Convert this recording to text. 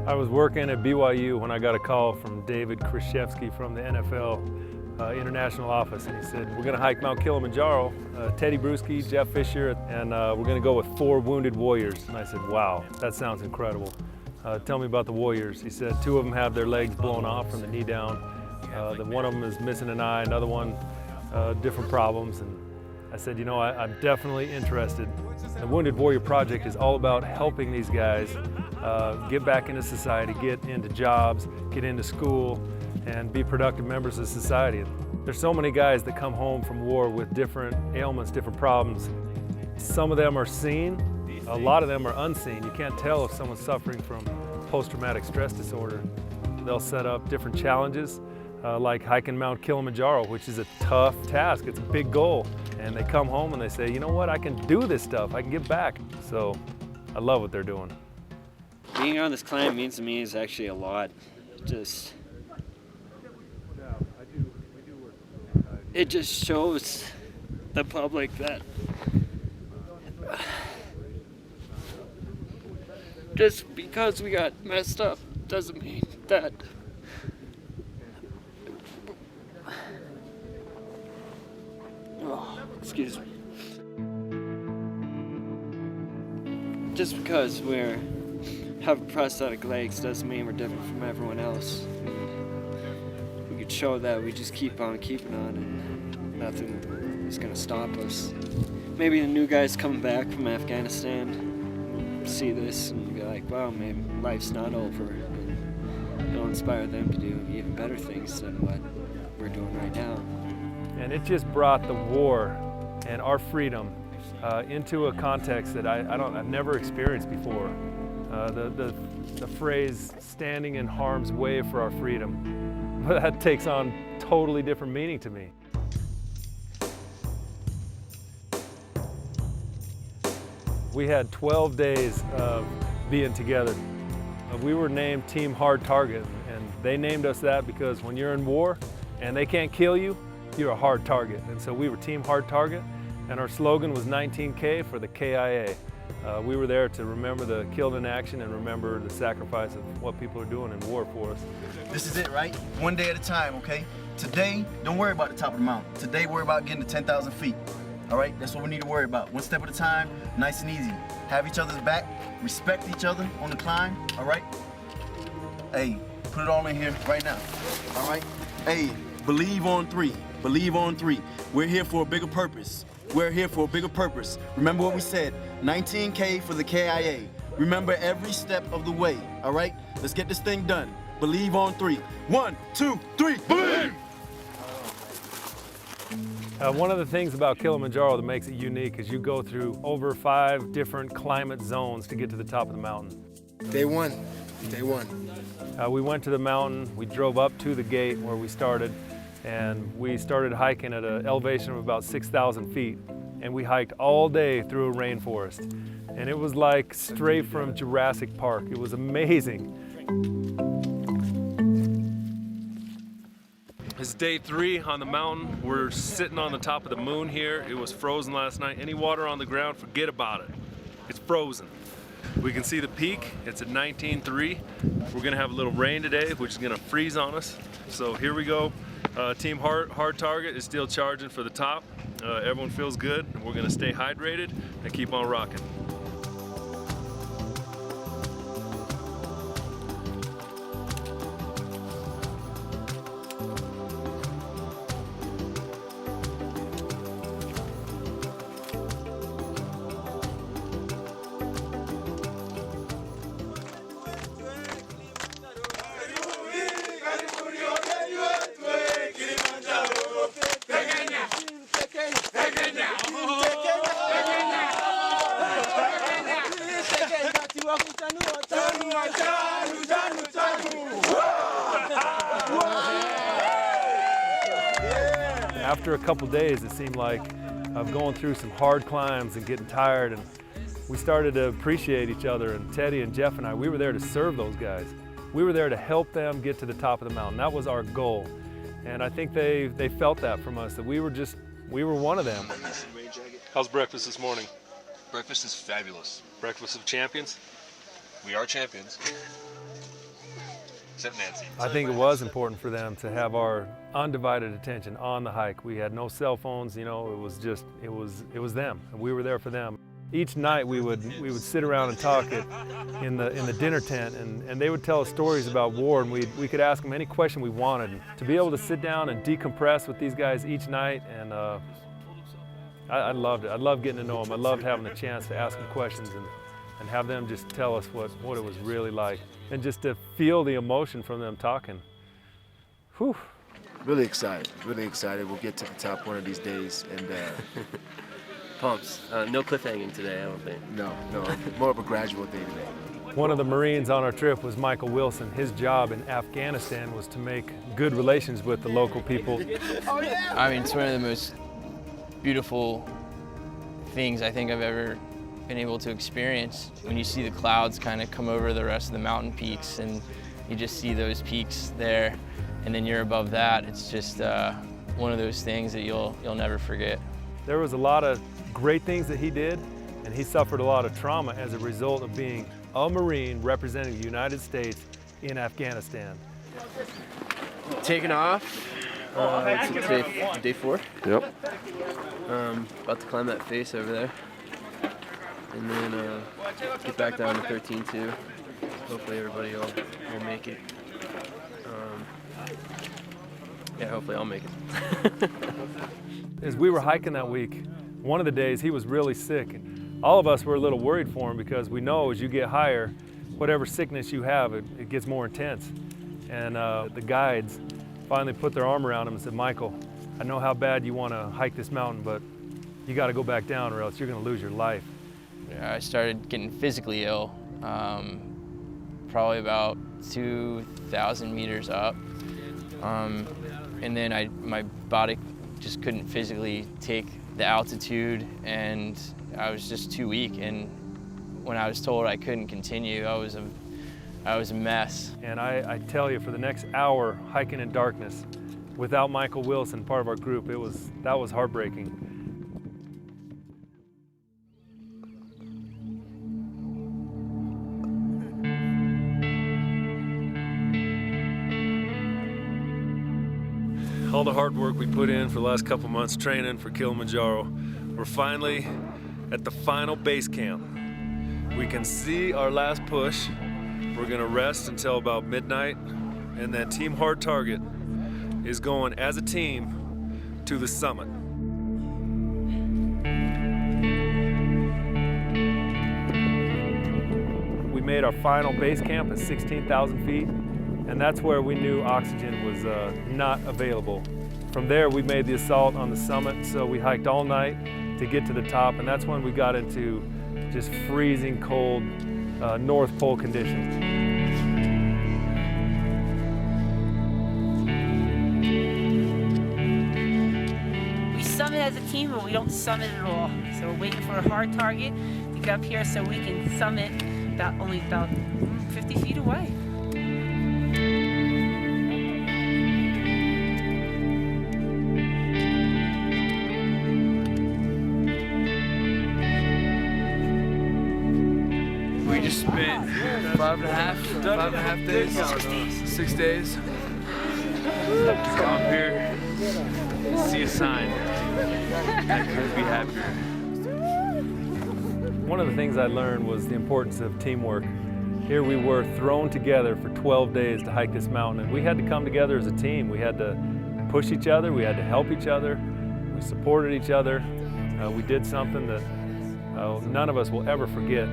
I was working at BYU when I got a call from David Krzyzewski from the NFL International Office, and he said, we're going to hike Mount Kilimanjaro, Teddy Bruschi, Jeff Fisher, and we're going to go with 4 wounded warriors. And I said, wow, that sounds incredible. Tell me about the warriors. He said 2 of them have their legs blown off from the knee down. One of them is missing an eye, another one, different problems. And I said, you know, I'm definitely interested. The Wounded Warrior Project is all about helping these guys get back into society, get into jobs, get into school, and be productive members of society. There's so many guys that come home from war with different ailments, different problems. Some of them are seen, a lot of them are unseen. You can't tell if someone's suffering from post-traumatic stress disorder. They'll set up different challenges, like hiking Mount Kilimanjaro, which is a tough task. It's a big goal. And they come home and they say, you know what, I can do this stuff, I can get back. So I love what they're doing. Being on this climb means to me is actually a lot. It just shows the public that just because we got messed up doesn't mean that excuse me. Just because we have prosthetic legs doesn't mean we're different from everyone else. We could show that we just keep on keeping on and nothing is gonna stop us. Maybe the new guys coming back from Afghanistan see this and be like, wow, maybe life's not over. And it'll inspire them to do even better things than what we're doing right now. And it just brought the war and our freedom into a context that I've never experienced before. The phrase standing in harm's way for our freedom, that takes on totally different meaning to me. We had 12 days of being together. We were named Team Hard Target, and they named us that because when you're in war and they can't kill you, you're a hard target. And so we were Team Hard Target, and our slogan was 19K for the KIA. We were there to remember the killed in action and remember the sacrifice of what people are doing in war for us. This is it, right? One day at a time, okay? Today, don't worry about the top of the mountain. Today, worry about getting to 10,000 feet. All right, that's what we need to worry about. One step at a time, nice and easy. Have each other's back, respect each other on the climb, all right? Hey, put it all in here right now, all right? Hey, believe on 3, believe on 3. We're here for a bigger purpose. We're here for a bigger purpose. Remember what we said, 19K for the KIA. Remember every step of the way, all right? Let's get this thing done. Believe on 3. 1, 2, 3, believe! One of the things about Kilimanjaro that makes it unique is you go through over 5 different climate zones to get to the top of the mountain. Day one. We went to the mountain, we drove up to the gate where we started, and we started hiking at an elevation of about 6,000 feet. And we hiked all day through a rainforest. And it was like straight from Jurassic Park. It was amazing. It's day 3 on the mountain. We're sitting on the top of the moon here. It was frozen last night. Any water on the ground, forget about it. It's frozen. We can see the peak. It's at 19.3. We're gonna have a little rain today, which is gonna freeze on us. So here we go. Team Hard Target is still charging for the top. Everyone feels good. We're gonna stay hydrated and keep on rocking. After a couple days, it seemed like of going through some hard climbs and getting tired, and we started to appreciate each other. And Teddy and Jeff and I, we were there to serve those guys. We were there to help them get to the top of the mountain. That was our goal. And I think they felt that from us, that we were one of them. How's breakfast this morning? Breakfast is fabulous. Breakfast of champions? We are champions. I think it was important for them to have our undivided attention on the hike. We had no cell phones, you know, it was just, it was them, and we were there for them. Each night we would sit around and talk in the dinner tent, and they would tell us stories about war, and we could ask them any question we wanted. And to be able to sit down and decompress with these guys each night, and I loved it. I loved getting to know them. I loved having the chance to ask them questions and have them just tell us what it was really like, and just to feel the emotion from them talking. Whew. Really excited, really excited. We'll get to the top one of these days, and Pumps. No cliffhanging today, I don't think. no, more of a gradual day today. One of the Marines on our trip was Michael Wilson. His job in Afghanistan was to make good relations with the local people. I mean, it's one of the most beautiful things I think I've ever been able to experience. When you see the clouds kind of come over the rest of the mountain peaks, and you just see those peaks there, and then you're above that, it's just one of those things that you'll never forget. There was a lot of great things that he did, and he suffered a lot of trauma as a result of being a Marine representing the United States in Afghanistan. Taking off. It's day 4. Yep. About to climb that face over there. And then get back down to 13-2. Hopefully everybody will make it. Yeah, hopefully I'll make it. As we were hiking that week, one of the days he was really sick. All of us were a little worried for him because we know as you get higher, whatever sickness you have, it gets more intense. And the guides finally put their arm around him and said, "Michael, I know how bad you want to hike this mountain, but you got to go back down or else you're going to lose your life." I started getting physically ill probably about 2,000 meters up. And then my body just couldn't physically take the altitude, and I was just too weak. And when I was told I couldn't continue, I was a mess. And I tell you, for the next hour hiking in darkness, without Michael Wilson, part of our group, that was heartbreaking. All the hard work we put in for the last couple months training for Kilimanjaro, we're finally at the final base camp. We can see our last push. We're gonna rest until about midnight, and then Team Hard Target is going as a team to the summit. We made our final base camp at 16,000 feet. And that's where we knew oxygen was not available. From there, we made the assault on the summit, so we hiked all night to get to the top, and that's when we got into just freezing cold North Pole conditions. We summit as a team, but we don't summit at all. So we're waiting for a hard target to get up here so we can summit only about 50 feet away. We just spent 5.5 days, 6 days. To come up here, see a sign that could be happier. One of the things I learned was the importance of teamwork. Here we were thrown together for 12 days to hike this mountain, and we had to come together as a team. We had to push each other, we had to help each other, we supported each other. We did something that none of us will ever forget.